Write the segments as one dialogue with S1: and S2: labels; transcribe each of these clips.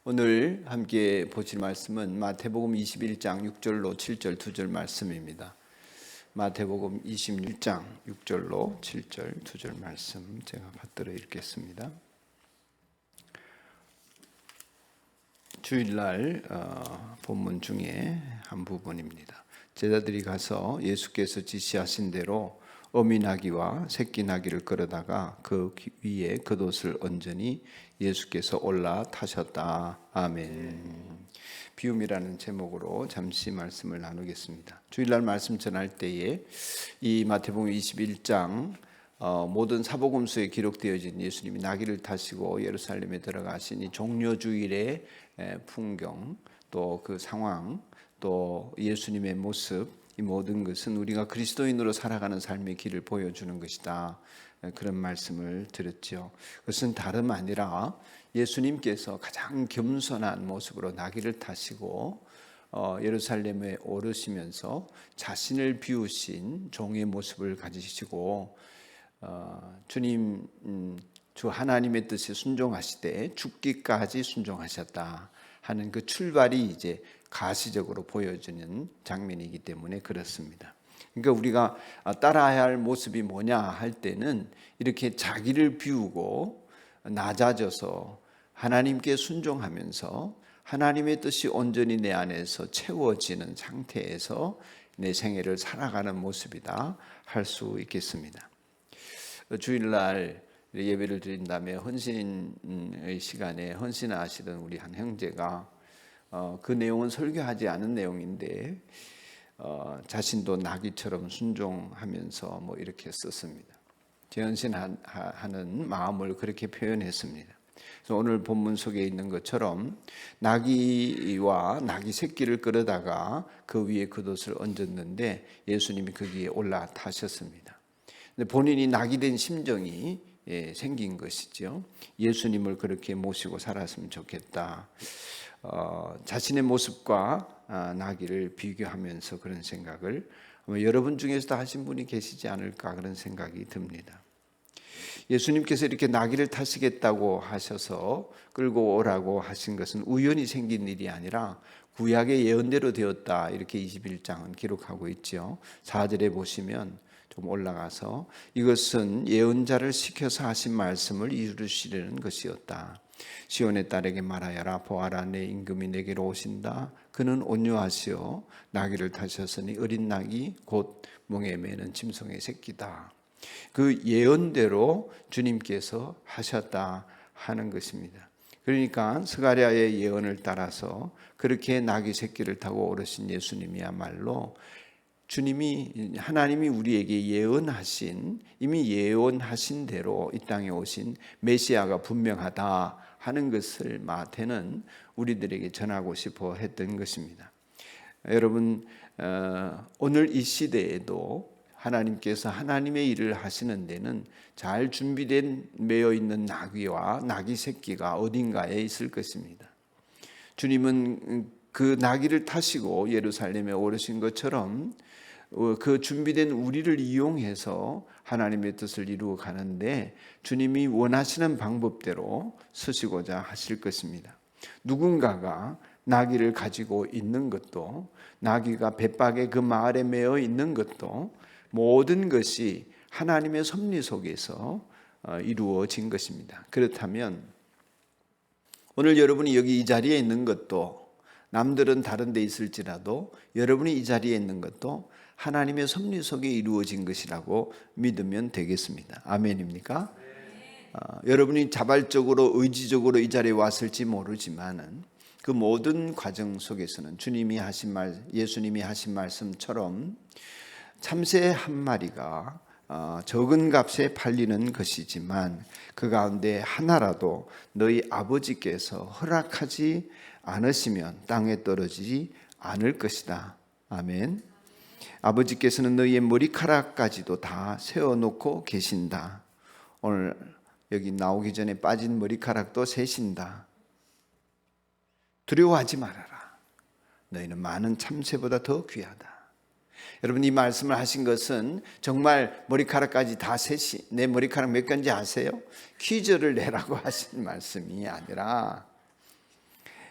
S1: 오늘 함께 보실 말씀은 마태복음 21장 6절로 7절 2절 말씀입니다. 마태복음 26장 6절로 7절 2절 말씀 제가 받들어 읽겠습니다. 주일날 본문 중에 한 부분입니다. 제자들이 가서 예수께서 지시하신 대로 어미 나귀와 새끼 나귀를 끌어다가 그 위에 겉옷을 얹으니 예수께서 올라타셨다. 아멘. 비움이라는 제목으로 잠시 말씀을 나누겠습니다. 주일날 말씀 전할 때에 이 마태복음 21장 모든 사복음서에 기록되어진 예수님이 나귀를 타시고 예루살렘에 들어가신 이 종려주일의 풍경, 또 그 상황, 또 예수님의 모습, 이 모든 것은 우리가 그리스도인으로 살아가는 삶의 길을 보여주는 것이다. 그런 말씀을 드렸죠. 그것은 다름 아니라 예수님께서 가장 겸손한 모습으로 나귀를 타시고 예루살렘에 오르시면서 자신을 비우신 종의 모습을 가지시고 주님 주 하나님의 뜻에 순종하시되 죽기까지 순종하셨다 하는 그 출발이 이제 가시적으로 보여지는 장면이기 때문에 그렇습니다. 그러니까 우리가 따라야 할 모습이 뭐냐 할 때는 이렇게 자기를 비우고 낮아져서 하나님께 순종하면서 하나님의 뜻이 온전히 내 안에서 채워지는 상태에서 내 생애를 살아가는 모습이다 할 수 있겠습니다. 주일날 예배를 드린 다음에 헌신의 시간에 헌신하시던 우리 한 형제가 그 내용은 설교하지 않은 내용인데 자신도 나귀처럼 순종하면서 뭐 이렇게 썼습니다. 재헌신하는 마음을 그렇게 표현했습니다. 그래서 오늘 본문 속에 있는 것처럼 나귀와 나귀 새끼를 끌어다가 그 위에 겉옷을 얹었는데 예수님이 거기에 올라타셨습니다. 근데 본인이 나귀 된 심정이 생긴 것이죠. 예수님을 그렇게 모시고 살았으면 좋겠다. 자신의 모습과 나귀를 비교하면서 그런 생각을 여러분 중에서도 하신 분이 계시지 않을까 그런 생각이 듭니다. 예수님께서 이렇게 나귀를 타시겠다고 하셔서 끌고 오라고 하신 것은 우연히 생긴 일이 아니라 구약의 예언대로 되었다 이렇게 21장은 기록하고 있죠. 4절에 보시면 좀 올라가서 이것은 예언자를 시켜서 하신 말씀을 이루시려는 것이었다. 시온의 딸에게 말하여라. 보아라, 내 임금이 내게로 오신다. 그는 온유하시오 나귀를 타셨으니 어린 나귀 곧 멍에 매는 짐승의 새끼다. 그 예언대로 주님께서 하셨다 하는 것입니다. 그러니까 스가랴의 예언을 따라서 그렇게 나귀 새끼를 타고 오르신 예수님이야말로 주님이 하나님이 우리에게 예언하신 이미 예언하신 대로 이 땅에 오신 메시아가 분명하다 하는 것을 마태는 우리들에게 전하고 싶어 했던 것입니다. 여러분 오늘 이 시대에도 하나님께서 하나님의 일을 하시는 데는 잘 준비된 매어 있는 나귀와 나귀 새끼가 어딘가에 있을 것입니다. 주님은 그 나귀를 타시고 예루살렘에 오르신 것처럼 그 준비된 우리를 이용해서 하나님의 뜻을 이루어 가는데 주님이 원하시는 방법대로 쓰시고자 하실 것입니다. 누군가가 나귀를 가지고 있는 것도 나귀가 벳박에 그 마을에 매어 있는 것도 모든 것이 하나님의 섭리 속에서 이루어진 것입니다. 그렇다면 오늘 여러분이 여기 이 자리에 있는 것도 남들은 다른 데 있을지라도 여러분이 이 자리에 있는 것도 하나님의 섭리 속에 이루어진 것이라고 믿으면 되겠습니다. 아멘입니까? 여러분이 자발적으로 의지적으로 이 자리에 왔을지 모르지만은 그 모든 과정 속에서는 주님이 하신 말, 예수님이 하신 말씀처럼 참새 한 마리가 적은 값에 팔리는 것이지만 그 가운데 하나라도 너희 아버지께서 허락하지 않으시면 땅에 떨어지지 않을 것이다. 아멘. 아버지께서는 너희의 머리카락까지도 다 세워놓고 계신다. 오늘 여기 나오기 전에 빠진 머리카락도 세신다. 두려워하지 말아라. 너희는 많은 참새보다 더 귀하다. 여러분 이 말씀을 하신 것은 정말 머리카락까지 다 세신 내 머리카락 몇 개인지 아세요? 퀴즈를 내라고 하신 말씀이 아니라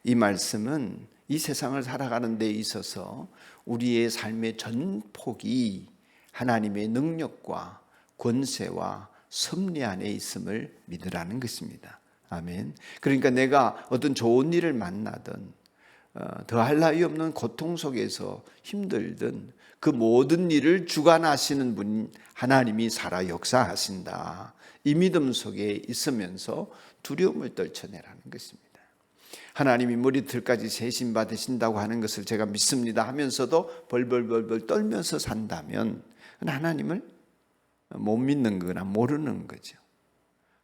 S1: 이 말씀은 이 세상을 살아가는 데 있어서 우리의 삶의 전폭이 하나님의 능력과 권세와 섭리 안에 있음을 믿으라는 것입니다. 아멘. 그러니까 내가 어떤 좋은 일을 만나든 더할 나위 없는 고통 속에서 힘들든 그 모든 일을 주관하시는 분 하나님이 살아 역사하신다. 이 믿음 속에 있으면서 두려움을 떨쳐내라는 것입니다. 하나님이 머리털까지 세심 받으신다고 하는 것을 제가 믿습니다 하면서도 벌벌벌벌 떨면서 산다면 하나님을 못 믿는 거나 모르는 거죠.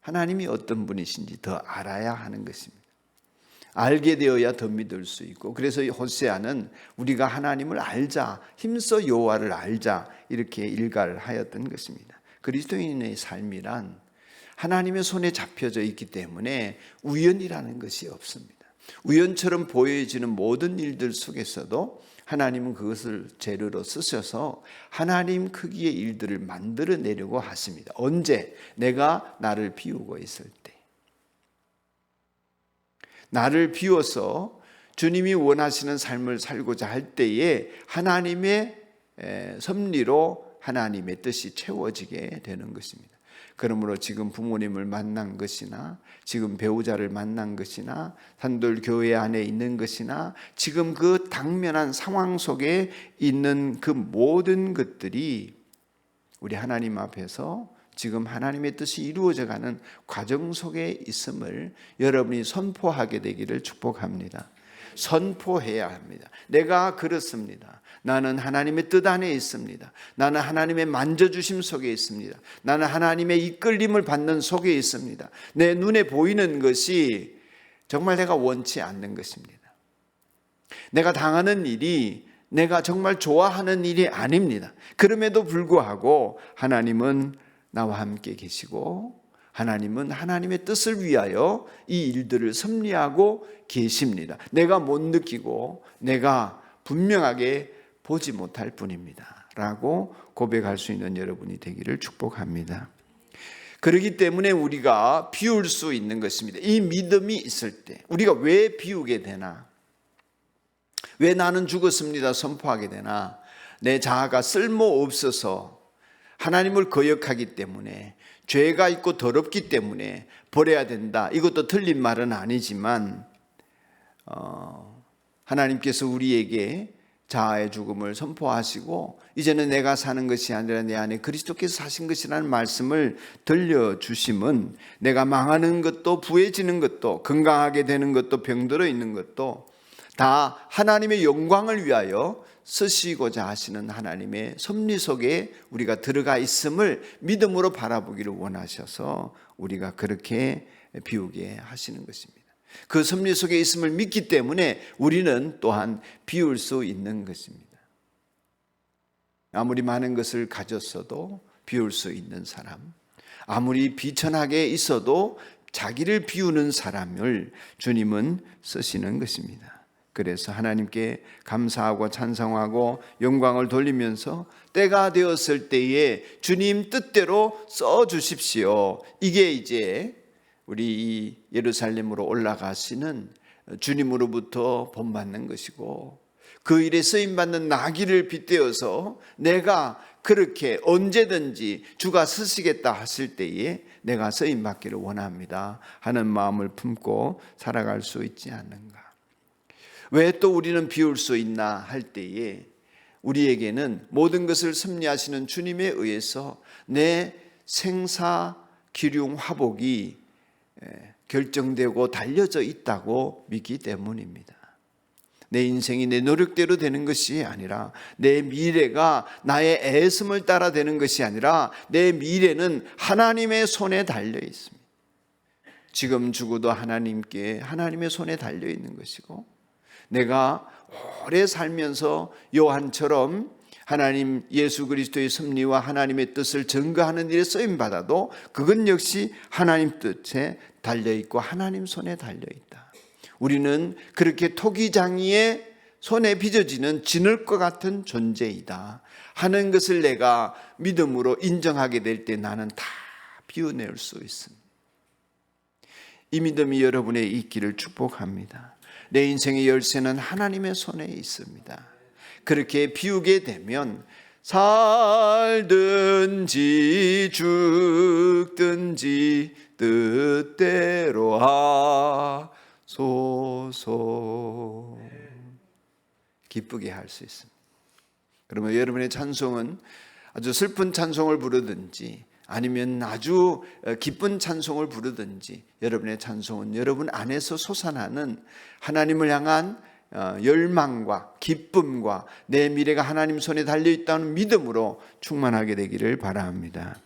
S1: 하나님이 어떤 분이신지 더 알아야 하는 것입니다. 알게 되어야 더 믿을 수 있고, 그래서 호세아는 우리가 하나님을 알자, 힘써 여호와를 알자 이렇게 일갈을 하였던 것입니다. 그리스도인의 삶이란 하나님의 손에 잡혀져 있기 때문에 우연이라는 것이 없습니다. 우연처럼 보여지는 모든 일들 속에서도 하나님은 그것을 재료로 쓰셔서 하나님 크기의 일들을 만들어내려고 하십니다. 언제? 내가 나를 비우고 있을 때. 나를 비워서 주님이 원하시는 삶을 살고자 할 때에 하나님의 섭리로 하나님의 뜻이 채워지게 되는 것입니다. 그러므로 지금 부모님을 만난 것이나 지금 배우자를 만난 것이나 산돌 교회 안에 있는 것이나 지금 그 당면한 상황 속에 있는 그 모든 것들이 우리 하나님 앞에서 지금 하나님의 뜻이 이루어져가는 과정 속에 있음을 여러분이 선포하게 되기를 축복합니다. 선포해야 합니다. 내가 그렇습니다. 나는 하나님의 뜻 안에 있습니다. 나는 하나님의 만져주심 속에 있습니다. 나는 하나님의 이끌림을 받는 속에 있습니다. 내 눈에 보이는 것이 정말 내가 원치 않는 것입니다. 내가 당하는 일이 내가 정말 좋아하는 일이 아닙니다. 그럼에도 불구하고 하나님은 나와 함께 계시고 하나님은 하나님의 뜻을 위하여 이 일들을 섭리하고 계십니다. 내가 못 느끼고 내가 분명하게 보지 못할 뿐입니다 라고 고백할 수 있는 여러분이 되기를 축복합니다. 그렇기 때문에 우리가 비울 수 있는 것입니다. 이 믿음이 있을 때 우리가 왜 비우게 되나? 왜 나는 죽었습니다 선포하게 되나? 내 자아가 쓸모없어서 하나님을 거역하기 때문에, 죄가 있고 더럽기 때문에 버려야 된다. 이것도 틀린 말은 아니지만 하나님께서 우리에게 자아의 죽음을 선포하시고 이제는 내가 사는 것이 아니라 내 안에 그리스도께서 사신 것이라는 말씀을 들려주심은 내가 망하는 것도 부해지는 것도 건강하게 되는 것도 병들어 있는 것도 다 하나님의 영광을 위하여 쓰시고자 하시는 하나님의 섭리 속에 우리가 들어가 있음을 믿음으로 바라보기를 원하셔서 우리가 그렇게 비우게 하시는 것입니다. 그 섭리 속에 있음을 믿기 때문에 우리는 또한 비울 수 있는 것입니다. 아무리 많은 것을 가졌어도 비울 수 있는 사람, 아무리 비천하게 있어도 자기를 비우는 사람을 주님은 쓰시는 것입니다. 그래서 하나님께 감사하고 찬송하고 영광을 돌리면서 때가 되었을 때에 주님 뜻대로 써주십시오. 이게 이제 우리 이 예루살렘으로 올라가시는 주님으로부터 본받는 것이고, 그 일에 쓰임받는 나귀를 빗대어서 내가 그렇게 언제든지 주가 쓰시겠다 하실 때에 내가 쓰임받기를 원합니다 하는 마음을 품고 살아갈 수 있지 않는가. 왜 또 우리는 비울 수 있나 할 때에 우리에게는 모든 것을 섭리하시는 주님에 의해서 내 생사 기륭 화복이 결정되고 달려져 있다고 믿기 때문입니다. 내 인생이 내 노력대로 되는 것이 아니라, 내 미래가 나의 애씀을 따라 되는 것이 아니라 내 미래는 하나님의 손에 달려 있습니다. 지금 죽어도 하나님의 손에 달려 있는 것이고, 내가 오래 살면서 요한처럼 하나님 예수 그리스도의 섭리와 하나님의 뜻을 증거하는 일에 쓰임받아도 그건 역시 하나님 뜻에 달려있고 하나님 손에 달려있다. 우리는 그렇게 토기장이의 손에 빚어지는 진흙과 같은 존재이다 하는 것을 내가 믿음으로 인정하게 될 때 나는 다 비워낼 수 있습니다. 이 믿음이 여러분의 있기를 축복합니다. 내 인생의 열쇠는 하나님의 손에 있습니다. 그렇게 비우게 되면 살든지 죽든지 뜻대로 하소서. 기쁘게 할 수 있습니다. 그러면 여러분의 찬송은 아주 슬픈 찬송을 부르든지 아니면 아주 기쁜 찬송을 부르든지, 여러분의 찬송은 여러분 안에서 솟아나는 하나님을 향한 열망과 기쁨과 내 미래가 하나님 손에 달려있다는 믿음으로 충만하게 되기를 바랍니다.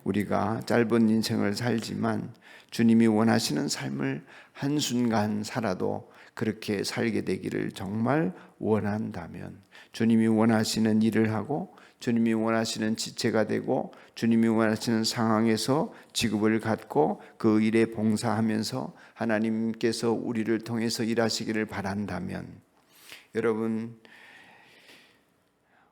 S1: 우리가 짧은 인생을 살지만 주님이 원하시는 삶을 한순간 살아도 그렇게 살게 되기를 정말 원한다면, 주님이 원하시는 일을 하고 주님이 원하시는 지체가 되고 주님이 원하시는 상황에서 직업을 갖고 그 일에 봉사하면서 하나님께서 우리를 통해서 일하시기를 바란다면, 여러분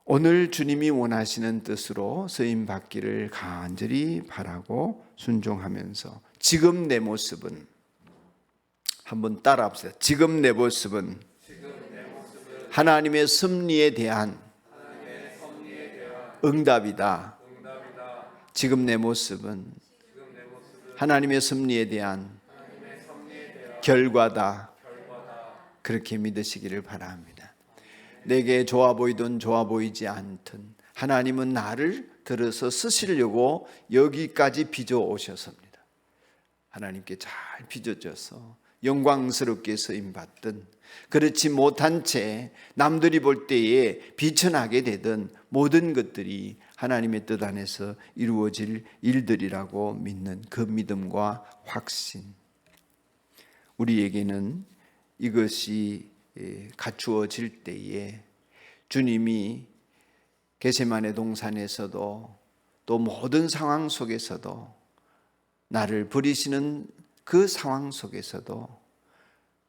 S1: 오늘 주님이 원하시는 뜻으로 쓰임받기를 간절히 바라고 순종하면서, 지금 내 모습은, 한번 따라 합시다. 지금 내 모습은 하나님의 섭리에 대한 응답이다. 지금 내 모습은 하나님의 섭리에 대한 결과다. 그렇게 믿으시기를 바랍니다. 내게 좋아 보이든 좋아 보이지 않든 하나님은 나를 들어서 쓰시려고 여기까지 빚어 오셨습니다. 하나님께 잘 빚어져서 영광스럽게 쓰임받든 그렇지 못한 채 남들이 볼 때에 비천하게 되든 모든 것들이 하나님의 뜻 안에서 이루어질 일들이라고 믿는 그 믿음과 확신, 우리에게는 이것이 갖추어질 때에 주님이 겟세마네 동산에서도 또 모든 상황 속에서도 나를 버리시는 그 상황 속에서도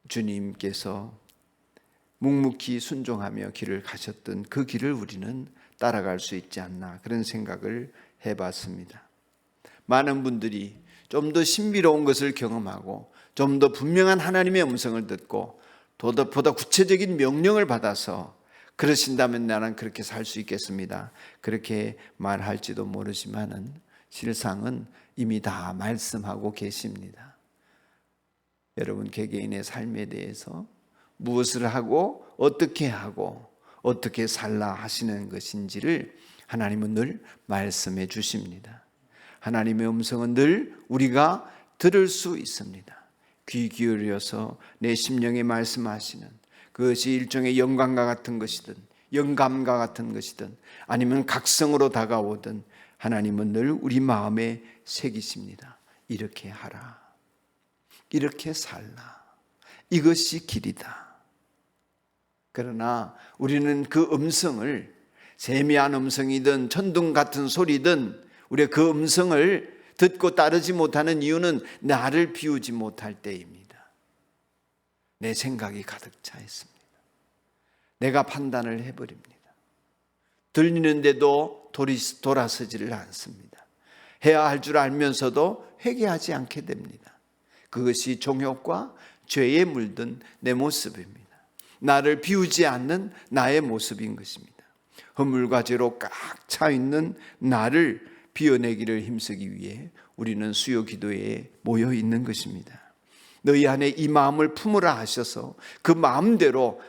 S1: 주님께서 묵묵히 순종하며 길을 가셨던 그 길을 우리는 따라갈 수 있지 않나, 그런 생각을 해봤습니다. 많은 분들이 좀 더 신비로운 것을 경험하고 좀 더 분명한 하나님의 음성을 듣고 보다 구체적인 명령을 받아서 그러신다면 나는 그렇게 살 수 있겠습니다, 그렇게 말할지도 모르지만은 실상은 이미 다 말씀하고 계십니다. 여러분 개개인의 삶에 대해서 무엇을 하고 어떻게 살라 하시는 것인지를 하나님은 늘 말씀해 주십니다. 하나님의 음성은 늘 우리가 들을 수 있습니다. 귀 기울여서 내 심령에 말씀하시는 그것이 일종의 영광과 같은 것이든 영감과 같은 것이든 아니면 각성으로 다가오든 하나님은 늘 우리 마음에 새기십니다. 이렇게 하라, 이렇게 살라, 이것이 길이다. 그러나 우리는 그 음성을, 세미한 음성이든 천둥 같은 소리든 우리가 그 음성을 듣고 따르지 못하는 이유는 나를 비우지 못할 때입니다. 내 생각이 가득 차 있습니다. 내가 판단을 해버립니다. 들리는데도 돌아서지를 않습니다. 해야 할 줄 알면서도 회개하지 않게 됩니다. 그것이 종욕과 죄에 물든 내 모습입니다. 나를 비우지 않는 나의 모습인 것입니다. 허물과 죄로 꽉 차 있는 나를 비워내기를 힘쓰기 위해 우리는 수요 기도에 모여 있는 것입니다. 너희 안에 이 마음을 품으라 하셔서 그 마음대로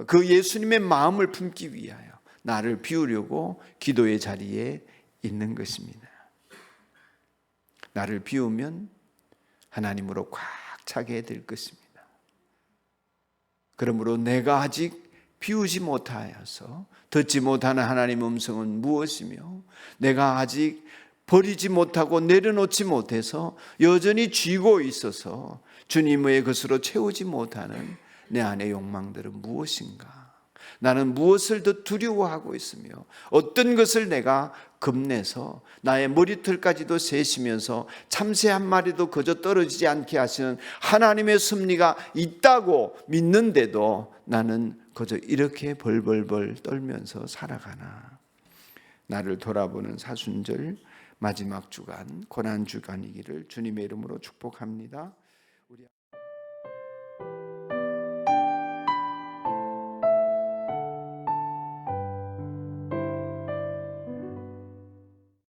S1: 그 예수님의 마음을 품기 위하여 나를 비우려고 기도의 자리에 있는 것입니다. 나를 비우면 하나님으로 꽉 차게 될 것입니다. 그러므로 내가 아직 비우지 못하여서 듣지 못하는 하나님의 음성은 무엇이며 내가 아직 버리지 못하고 내려놓지 못해서 여전히 쥐고 있어서 주님의 것으로 채우지 못하는 내 안의 욕망들은 무엇인가? 나는 무엇을 더 두려워하고 있으며 어떤 것을 내가 겁내서 나의 머리털까지도 세시면서 참새 한 마리도 그저 떨어지지 않게 하시는 하나님의 섭리가 있다고 믿는데도 나는 그저 이렇게 벌벌벌 떨면서 살아가나? 나를 돌아보는 사순절 마지막 주간 고난 주간이기를 주님의 이름으로 축복합니다.